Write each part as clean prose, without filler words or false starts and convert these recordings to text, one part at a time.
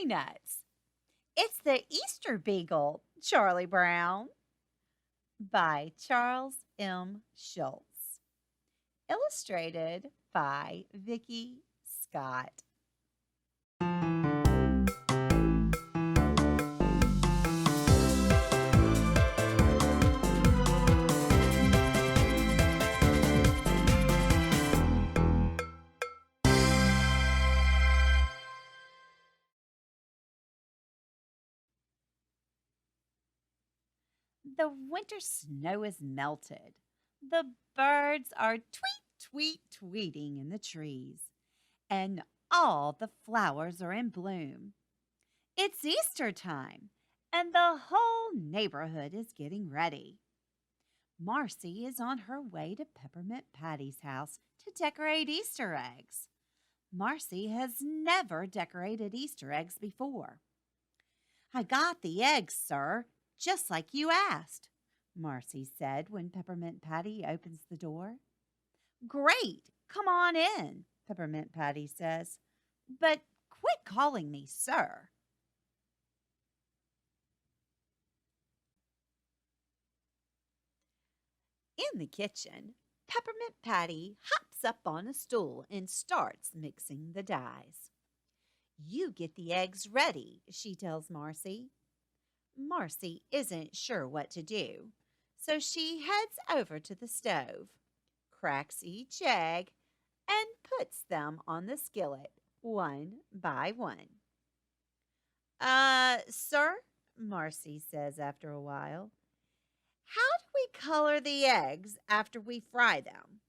peanuts. It's the Easter Beagle, Charlie Brown, by Charles M. Schultz. Illustrated by Vicki Scott. The winter snow is melted. The birds are tweet, tweet, tweeting in the trees, and all the flowers are in bloom. It's Easter time, and the whole neighborhood is getting ready. Marcy is on her way to Peppermint Patty's house to decorate Easter eggs. Marcy has never decorated Easter eggs before. "I got the eggs, sir, just like you asked," Marcy said when Peppermint Patty opens the door. "Great! Come on in," Peppermint Patty says. "But quit calling me sir." In the kitchen, Peppermint Patty hops up on a stool and starts mixing the dyes. "You get the eggs ready," she tells Marcy. Marcy isn't sure what to do, so she heads over to the stove, cracks each egg, and puts them on the skillet one by one. Sir," Marcy says after a while, "how do we color the eggs after we fry them?"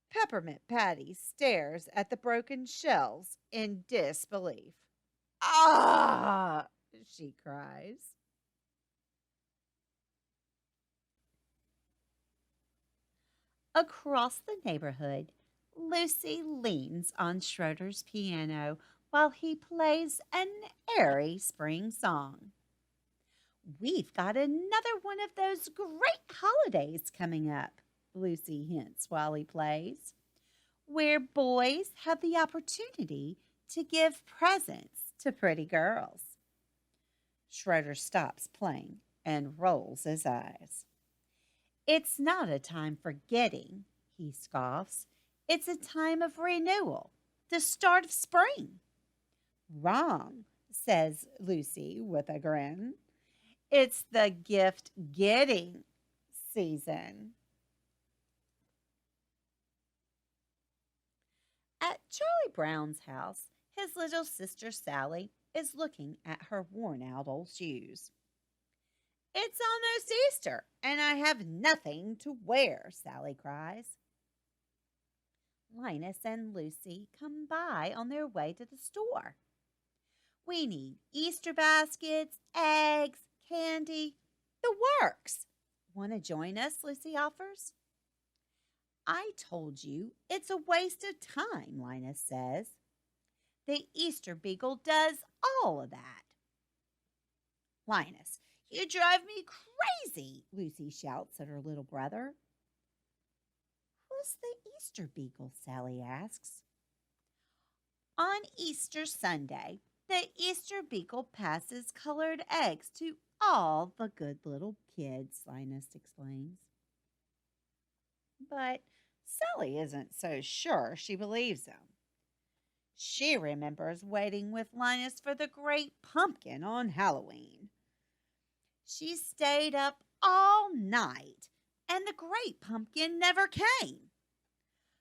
Peppermint Patty stares at the broken shells in disbelief. "Ah!" she cries. Across the neighborhood, Lucy leans on Schroeder's piano while he plays an airy spring song. "We've got another one of those great holidays coming up," Lucy hints while he plays, "where boys have the opportunity to give presents to pretty girls." Schroeder stops playing and rolls his eyes. "It's not a time for getting," he scoffs. "It's a time of renewal, the start of spring." "Wrong," says Lucy with a grin. "It's the gift-getting season." At Charlie Brown's house, his little sister Sally is looking at her worn-out old shoes. "It's almost Easter, and I have nothing to wear," Sally cries. Linus and Lucy come by on their way to the store. "We need Easter baskets, eggs, candy, the works. Want to join us?" Lucy offers. "I told you it's a waste of time," Linus says. "The Easter Beagle does all of that." "Linus, you drive me crazy," Lucy shouts at her little brother. "Who's the Easter Beagle?" Sally asks. "On Easter Sunday, the Easter Beagle passes colored eggs to all the good little kids," Linus explains. But Sally isn't so sure she believes him. She remembers waiting with Linus for the great pumpkin on Halloween. She stayed up all night, and the great pumpkin never came.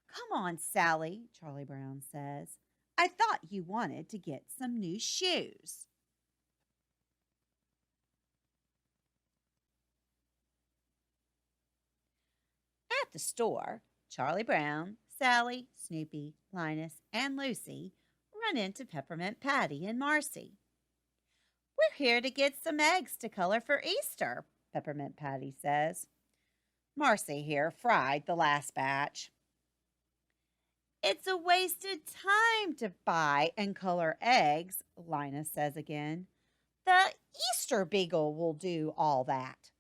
"Come on, Sally," Charlie Brown says. "I thought you wanted to get some new shoes." At the store, Charlie Brown, Sally, Snoopy, Linus, and Lucy run into Peppermint Patty and Marcy. "We're here to get some eggs to color for Easter," Peppermint Patty says. "Marcy here fried the last batch." "It's a waste of time to buy and color eggs," Linus says again. "The Easter Beagle will do all that."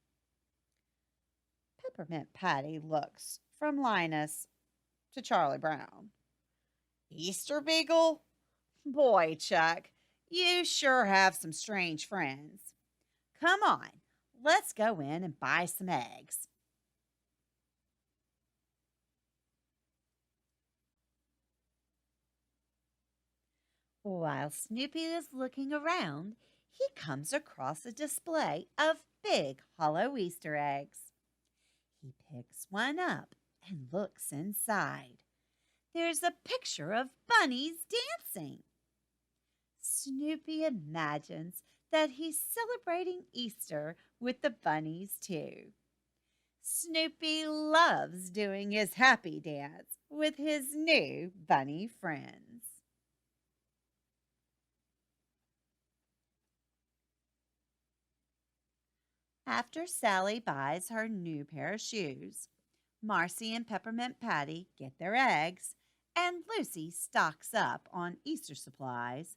Peppermint Patty looks from Linus to Charlie Brown. "Easter Beagle? Boy, Chuck, You sure have some strange friends. Come on, let's go in and buy some eggs. While Snoopy is looking around, he comes across a display of big hollow Easter eggs. He picks one up and looks inside. There's a picture of bunnies dancing. Snoopy imagines that he's celebrating Easter with the bunnies too. Snoopy loves doing his happy dance with his new bunny friends. After Sally buys her new pair of shoes, Marcy and Peppermint Patty get their eggs, and Lucy stocks up on Easter supplies,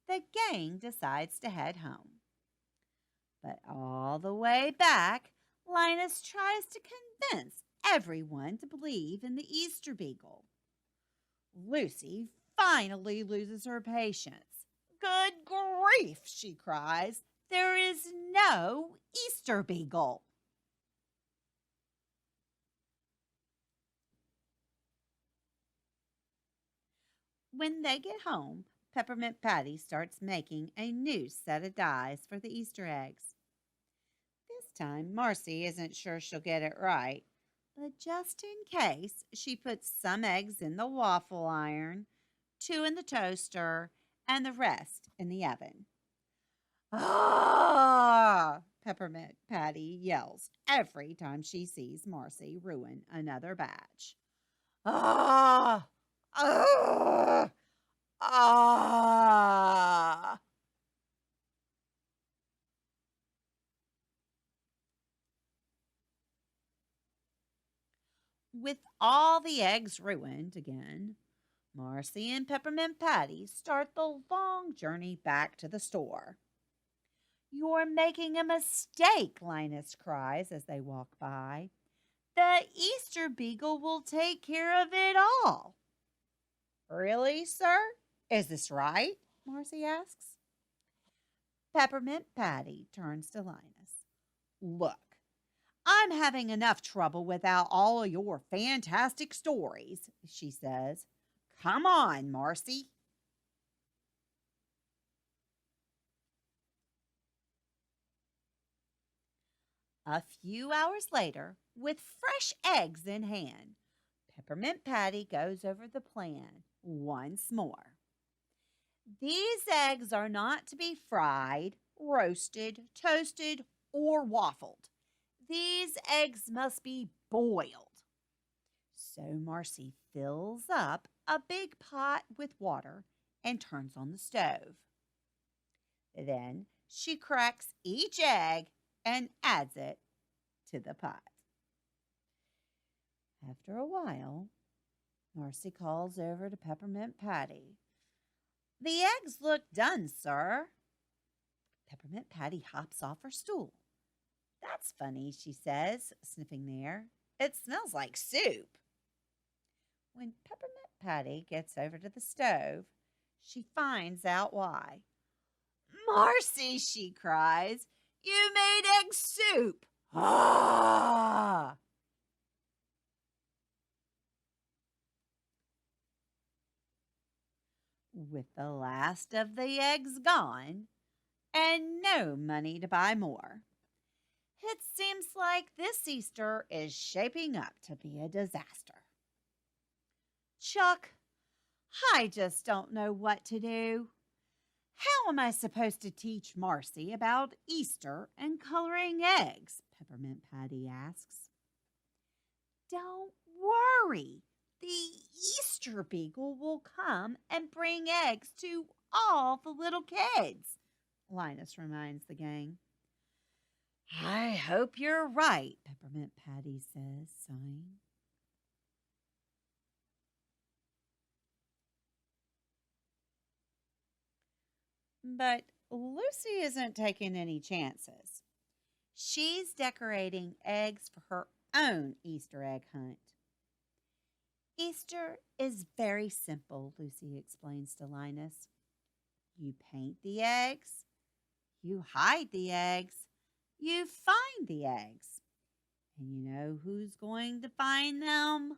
the gang decides to head home. But all the way back, Linus tries to convince everyone to believe in the Easter Beagle. Lucy finally loses her patience. Good grief, she cries. There is no Easter Beagle. When they get home, Peppermint Patty starts making a new set of dies for the Easter eggs. This time, Marcy isn't sure she'll get it right, but just in case, she puts some eggs in the waffle iron, two in the toaster, and the rest in the oven. Ah! Peppermint Patty yells every time she sees Marcy ruin another batch. Ah! Ah! Ah! With all the eggs ruined again, Marcy and Peppermint Patty start the long journey back to the store. You're making a mistake, Linus cries as they walk by. The Easter Beagle will take care of it all. Really, sir? Is this right? Marcy asks. Peppermint Patty turns to Linus. Look, I'm having enough trouble without all of your fantastic stories, she says. Come on, Marcy. A few hours later, with fresh eggs in hand, Peppermint Patty goes over the plan once more. These eggs are not to be fried, roasted, toasted, or waffled. These eggs must be boiled. So Marcy fills up a big pot with water and turns on the stove. Then she cracks each egg and adds it to the pot. After a while, Marcy calls over to Peppermint Patty. The eggs look done, sir. Peppermint Patty hops off her stool. That's funny, she says, sniffing the air. It smells like soup. When Peppermint Patty gets over to the stove, she finds out why. Marcy, she cries, you made egg soup. Ah! With the last of the eggs gone and no money to buy more, it seems like this Easter is shaping up to be a disaster. Chuck, I just don't know what to do. How am I supposed to teach Marcy about Easter and coloring eggs? Peppermint Patty asks. Don't worry. The Easter Beagle will come and bring eggs to all the little kids, Linus reminds the gang. I hope you're right, Peppermint Patty says, sighing. But Lucy isn't taking any chances. She's decorating eggs for her own Easter egg hunt. Easter is very simple, Lucy explains to Linus. You paint the eggs, you hide the eggs, you find the eggs. And you know who's going to find them?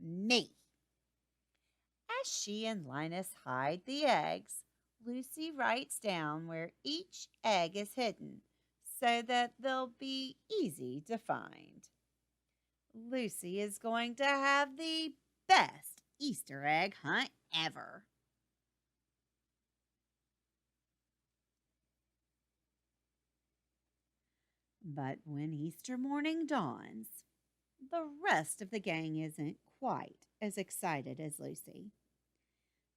Me. As she and Linus hide the eggs, Lucy writes down where each egg is hidden so that they'll be easy to find. Lucy is going to have the best Easter egg hunt ever. But when Easter morning dawns, the rest of the gang isn't quite as excited as Lucy.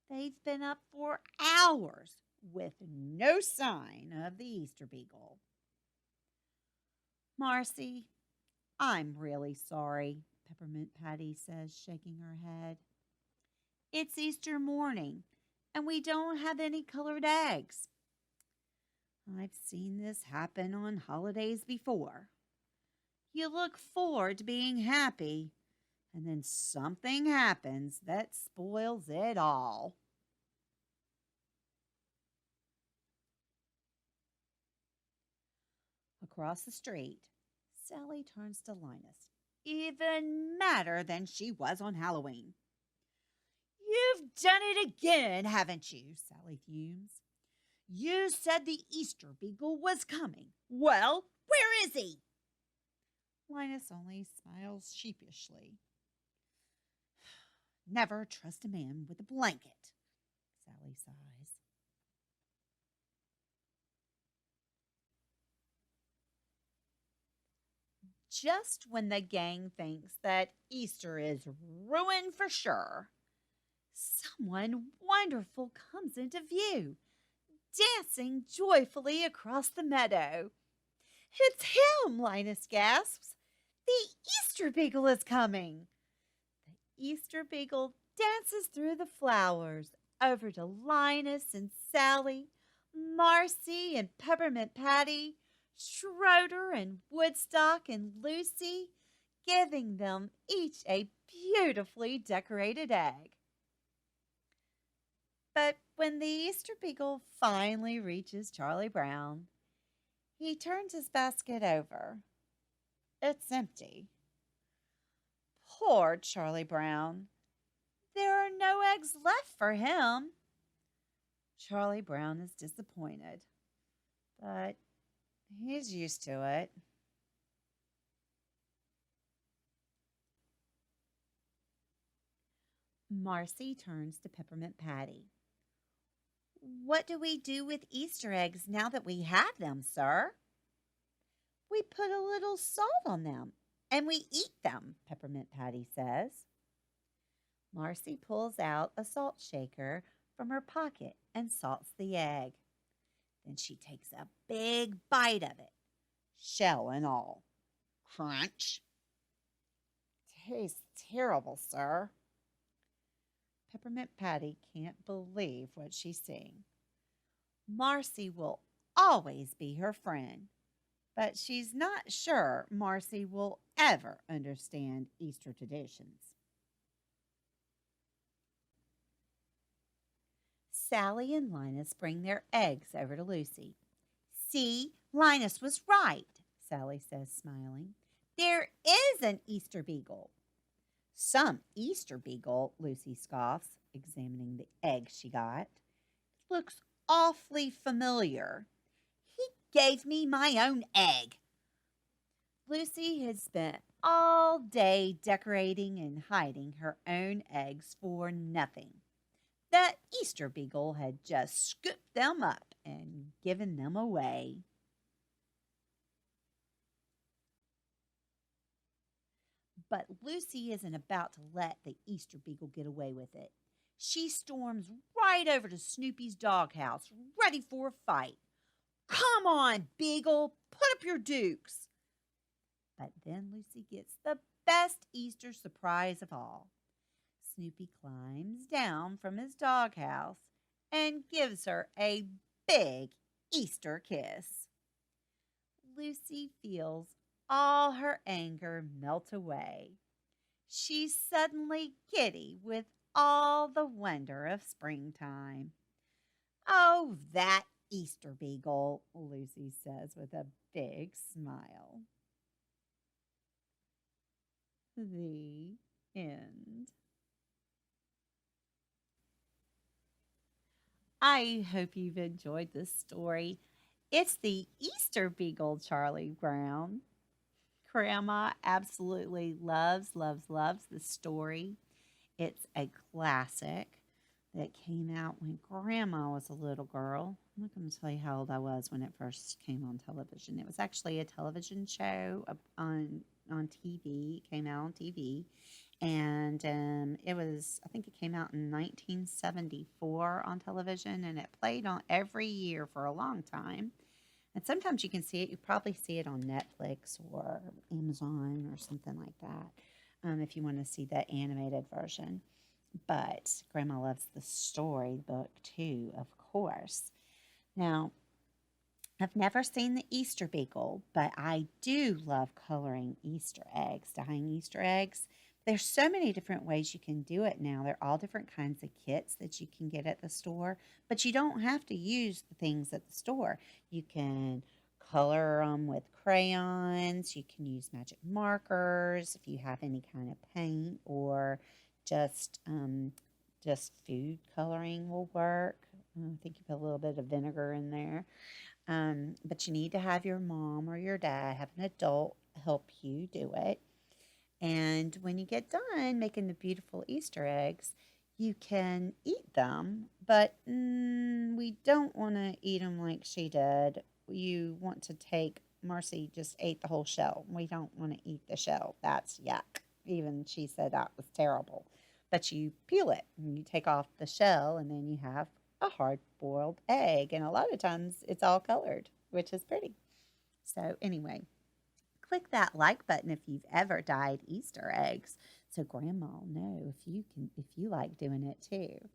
They've been up for hours with no sign of the Easter Beagle. Marcy, I'm really sorry, Peppermint Patty says, shaking her head. It's Easter morning, and we don't have any colored eggs. I've seen this happen on holidays before. You look forward to being happy, and then something happens that spoils it all. Across the street, Sally turns to Linus, even madder than she was on Halloween. You've done it again, haven't you? Sally fumes. You said the Easter Beagle was coming. Well, where is he? Linus only smiles sheepishly. Never trust a man with a blanket, Sally sighs. Just when the gang thinks that Easter is ruined for sure, someone wonderful comes into view, dancing joyfully across the meadow. It's him, Linus gasps. The Easter Beagle is coming. The Easter Beagle dances through the flowers over to Linus and Sally, Marcy and Peppermint Patty, Schroeder and Woodstock and Lucy, giving them each a beautifully decorated egg. But when the Easter Beagle finally reaches Charlie Brown, he turns his basket over. It's empty. Poor Charlie Brown. There are no eggs left for him. Charlie Brown is disappointed, but he's used to it. Marcy turns to Peppermint Patty. What do we do with Easter eggs now that we have them, sir? We put a little salt on them and we eat them, Peppermint Patty says. Marcy pulls out a salt shaker from her pocket and salts the egg. Then she takes a big bite of it, shell and all. Crunch. Tastes terrible, sir. Peppermint Patty can't believe what she's seeing. Marcy will always be her friend, but she's not sure Marcy will ever understand Easter traditions. Sally and Linus bring their eggs over to Lucy. See, Linus was right, Sally says, smiling. There is an Easter Beagle. Some Easter Beagle, Lucy scoffs, examining the egg she got. Looks awfully familiar. He gave me my own egg. Lucy had spent all day decorating and hiding her own eggs for nothing. The Easter Beagle had just scooped them up and given them away. But Lucy isn't about to let the Easter Beagle get away with it. She storms right over to Snoopy's doghouse, ready for a fight. Come on, Beagle, put up your dukes. But then Lucy gets the best Easter surprise of all. Snoopy climbs down from his doghouse and gives her a big Easter kiss. Lucy feels all her anger melt away. She's suddenly giddy with all the wonder of springtime. Oh, that Easter Beagle, Lucy says with a big smile. The end. I hope you've enjoyed this story. It's the Easter Beagle, Charlie Brown. Grandma absolutely loves the story. It's a classic that came out when Grandma was a little girl. I'm not going to tell you how old I was when it first came on television. It was actually a television show on TV. It came out on TV, and it was, I think it came out in 1974 on television, and it played on every year for a long time. And sometimes you can see it. You probably see it on Netflix or Amazon or something like that, if you want to see the animated version. But Grandma loves the storybook too, of course. Now, I've never seen the Easter Beagle, but I do love coloring Easter eggs, dyeing Easter eggs. There's so many different ways you can do it now. There are all different kinds of kits that you can get at the store, but you don't have to use the things at the store. You can color them with crayons. You can use magic markers if you have any kind of paint, or just um, just food coloring will work. I think you put a little bit of vinegar in there. But you need to have your mom or your dad, have an adult help you do it. And when you get done making the beautiful Easter eggs, you can eat them, but we don't want to eat them like she did. You want to take, Marcy just ate the whole shell. We don't want to eat the shell. That's yuck. Even she said that was terrible. But you peel it and you take off the shell, and then you have a hard boiled egg. And a lot of times it's all colored, which is pretty. So, anyway, click that like button if you've ever dyed Easter eggs, so Grandma will know if you like doing it too.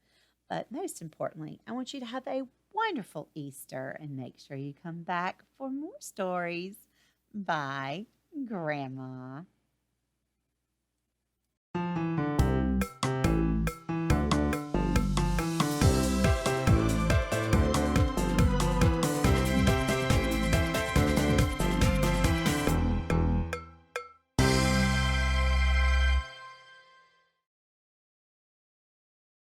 But most importantly, I want you to have a wonderful Easter and make sure you come back for more stories. Bye, Grandma.